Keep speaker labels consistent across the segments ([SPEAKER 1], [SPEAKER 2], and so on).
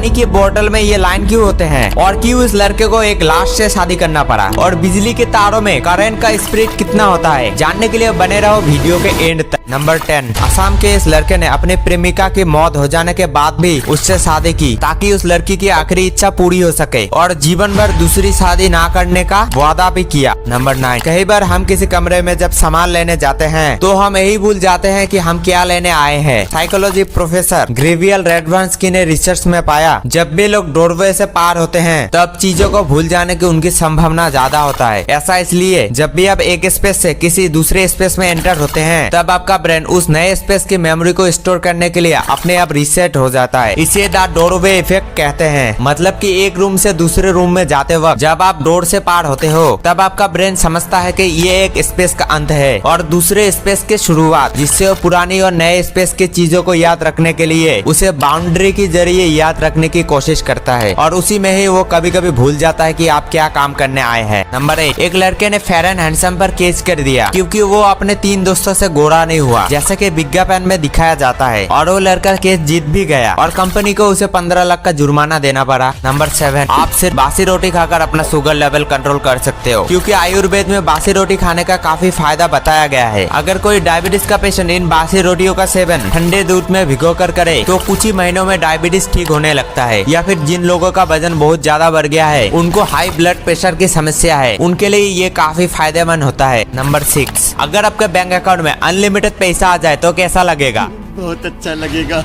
[SPEAKER 1] पानी की बोतल में ये लाइन क्यों होते हैं और क्यों इस लड़के को एक लाश से शादी करना पड़ा और बिजली के तारों में करंट का स्पीड कितना होता है, जानने के लिए बने रहो वीडियो के एंड तक। नंबर 10, असम के इस लड़के ने अपनी प्रेमिका की मौत हो जाने के बाद भी उससे शादी की ताकि उस लड़की की आखिरी इच्छा पूरी हो सके और जीवन भर दूसरी शादी ना करने का वादा भी किया। नंबर 9, कई बार हम किसी कमरे में जब सामान लेने जाते हैं तो हम यही भूल जाते हैं कि हम क्या लेने आए हैं। साइकोलॉजी प्रोफेसर ग्रेवियल रेडवांस्की ने रिसर्च में पाया जब भी लोग डोरवे से पार होते हैं तब चीजों को भूल जाने की उनकी संभावना ज्यादा होता है। ऐसा इसलिए जब भी आप एक स्पेस से किसी दूसरे स्पेस में एंटर होते हैं तब आपका ब्रेन उस नए स्पेस की मेमोरी को स्टोर करने के लिए अपने आप रीसेट हो जाता है। इसे द डोरवे इफेक्ट कहते हैं। मतलब कि एक रूम से दूसरे रूम में जाते वक्त जब आप डोर से पार होते हो तब आपका ब्रेन समझता है कि ये एक स्पेस का अंत है और दूसरे स्पेस की शुरुआत, जिससे वो पुरानी और नए स्पेस की चीजों को याद रखने के लिए उसे बाउंड्री के जरिए याद रखने की कोशिश करता है और उसी में ही वो कभी कभी भूल जाता है कि आप क्या काम करने आए हैं। नंबर 1, एक लड़के ने फेयर एंड हैंडसम पर केस कर दिया क्योंकि वो अपने 3 दोस्तों से गोरा नहीं हुआ जैसे कि विज्ञापन में दिखाया जाता है और वो लड़का केस जीत भी गया और कंपनी को उसे 15 लाख का जुर्माना देना पड़ा। नंबर 7, आप सिर्फ बासी रोटी खाकर अपना शुगर लेवल कंट्रोल कर सकते हो क्योंकि आयुर्वेद में बासी रोटी खाने का काफी फायदा बताया गया है। अगर कोई डायबिटीज का पेशेंट इन बासी रोटियों का सेवन ठंडे दूध में भिगो कर करे तो कुछ ही महीनों में डायबिटीज ठीक होने लगता है। या फिर जिन लोगों का वजन बहुत ज्यादा बढ़ गया है, उनको हाई ब्लड प्रेशर की समस्या है, उनके लिए ये काफी फायदेमंद होता है। नंबर 6, अगर आपके बैंक अकाउंट में अनलिमिटेड पैसा आ जाए तो कैसा लगेगा?
[SPEAKER 2] बहुत अच्छा लगेगा।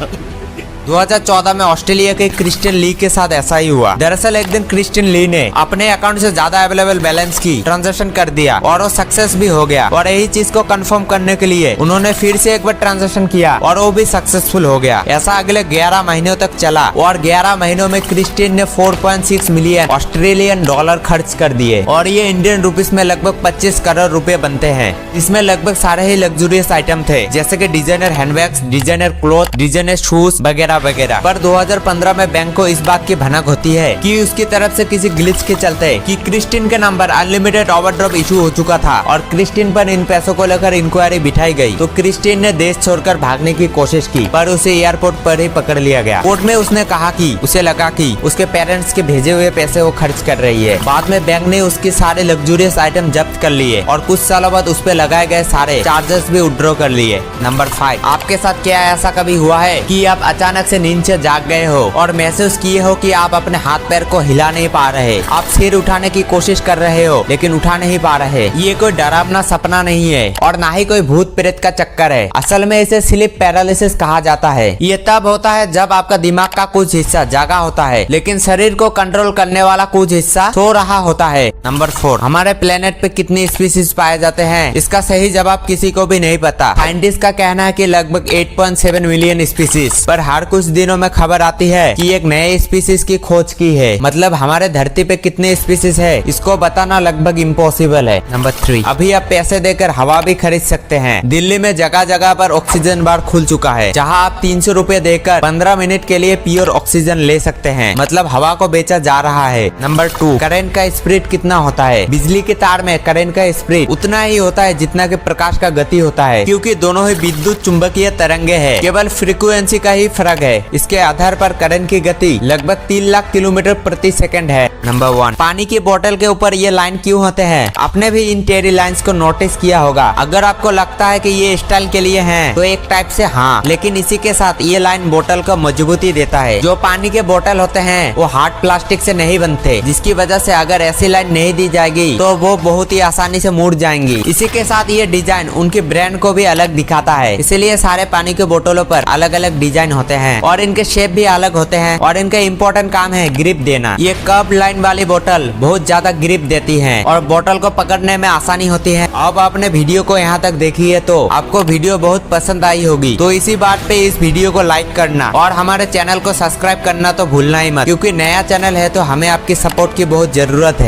[SPEAKER 1] 2014 में ऑस्ट्रेलिया के क्रिस्टियन ली के साथ ऐसा ही हुआ। दरअसल एक दिन क्रिस्टियन ली ने अपने अकाउंट से ज्यादा अवेलेबल बैलेंस की ट्रांजैक्शन कर दिया और वो सक्सेस भी हो गया और यही चीज को कंफर्म करने के लिए उन्होंने फिर से एक बार ट्रांजैक्शन किया और वो भी सक्सेसफुल हो गया। ऐसा अगले 11 महीनों तक चला और 11 महीनों में क्रिस्टियन ने 4.6 मिलियन ऑस्ट्रेलियन डॉलर खर्च कर दिए और ये इंडियन रुपीस में लगभग 25 करोड़ रुपए बनते हैं। इसमें लगभग सारे ही लग्जरियस आइटम थे जैसे कि designer handbags, designer cloth, designer shoes वगैरह वगैरह। पर 2015 में बैंक को इस बात की भनक होती है कि उसकी तरफ से किसी ग्लिच के चलते कि क्रिस्टियन के नंबर अनलिमिटेड ओवरड्राफ्ट इशू हो चुका था और क्रिस्टियन पर इन पैसों को लेकर इंक्वायरी बिठाई गई तो क्रिस्टियन ने देश छोड़कर भागने की कोशिश की पर उसे एयरपोर्ट पर ही पकड़ लिया गया। कोर्ट में उसने कहा कि उसे लगा कि उसके पेरेंट्स के भेजे हुए पैसे वो खर्च कर रही है। बाद में बैंक ने उसके सारे लग्जरियस आइटम जब्त कर लिए और कुछ सालों बाद उस पे लगाए गए सारे चार्जेस भी विड्रॉ कर लिए। नंबर 5, आपके साथ क्या ऐसा कभी हुआ है कि आप अचानक से नींद से जाग गए हो और महसूस किए हो कि आप अपने हाथ पैर को हिला नहीं पा रहे, आप सिर उठाने की कोशिश कर रहे हो लेकिन उठा नहीं पा रहे। ये कोई डरावना सपना नहीं है और ना ही कोई भूत प्रेत का चक्कर है। असल में इसे स्लीप पैरालिसिस कहा जाता है। ये तब होता है जब आपका दिमाग का कुछ हिस्सा जागा होता है लेकिन शरीर को कंट्रोल करने वाला कुछ हिस्सा सो रहा होता है। नंबर 4, हमारे प्लेनेट पे कितनी स्पीसीज पाए जाते हैं? इसका सही जवाब किसी को भी नहीं पता। साइंटिस्ट का कहना है कि लगभग 8.7 मिलियन स्पीसीज, पर हर कुछ दिनों में खबर आती है कि एक नए स्पीसीज की खोज की है। मतलब हमारे धरती पे कितने स्पीसीज है इसको बताना लगभग इम्पॉसिबल है। नंबर 3, अभी आप पैसे देकर हवा भी खरीद सकते हैं। दिल्ली में जगह जगह पर ऑक्सीजन बार खुल चुका है जहां आप 300 रुपए देकर 15 मिनट के लिए प्योर ऑक्सीजन ले सकते हैं। मतलब हवा को बेचा जा रहा है। नंबर 2, करंट का स्पीड कितना होता है? बिजली के तार में करंट का स्पीड उतना ही होता है जितना कि प्रकाश का गति होता है क्योंकि दोनों ही विद्युत चुंबकीय तरंगे हैं, केवल फ्रीक्वेंसी का ही फर्क है। इसके आधार पर करंट की गति लगभग 3 लाख किलोमीटर प्रति सेकंड है। नंबर 1, पानी की बोतल के ऊपर ये लाइन क्यों होते हैं? आपने भी इन टेरी लाइंस को नोटिस किया होगा। अगर आपको लगता है कि ये स्टाइल के लिए हैं, तो एक टाइप से हाँ, लेकिन इसी के साथ ये लाइन बोतल को मजबूती देता है। जो पानी के बोतल होते हैं वो हार्ड प्लास्टिक से नहीं बनते, जिसकी वजह से अगर ऐसी लाइन नहीं दी जाएगी तो वो बहुत ही आसानी से मुड़ जाएंगी। इसी के साथ ये डिजाइन उनके ब्रांड को भी अलग दिखाता है, इसीलिए सारे पानी के बोतलों पर अलग अलग डिजाइन होते हैं और इनके शेप भी अलग होते हैं और इनका इम्पोर्टेंट काम है ग्रिप देना। ये कर्व लाइन वाली बोतल बहुत ज्यादा ग्रिप देती है और बोतल को पकड़ने में आसानी होती है। अब आपने वीडियो को यहाँ तक देखी है तो आपको वीडियो बहुत पसंद आई होगी, तो इसी बात पे इस वीडियो को लाइक करना और हमारे चैनल को सब्सक्राइब करना तो भूलना ही मत, क्योंकि नया चैनल है तो हमें आपकी सपोर्ट की बहुत जरूरत है।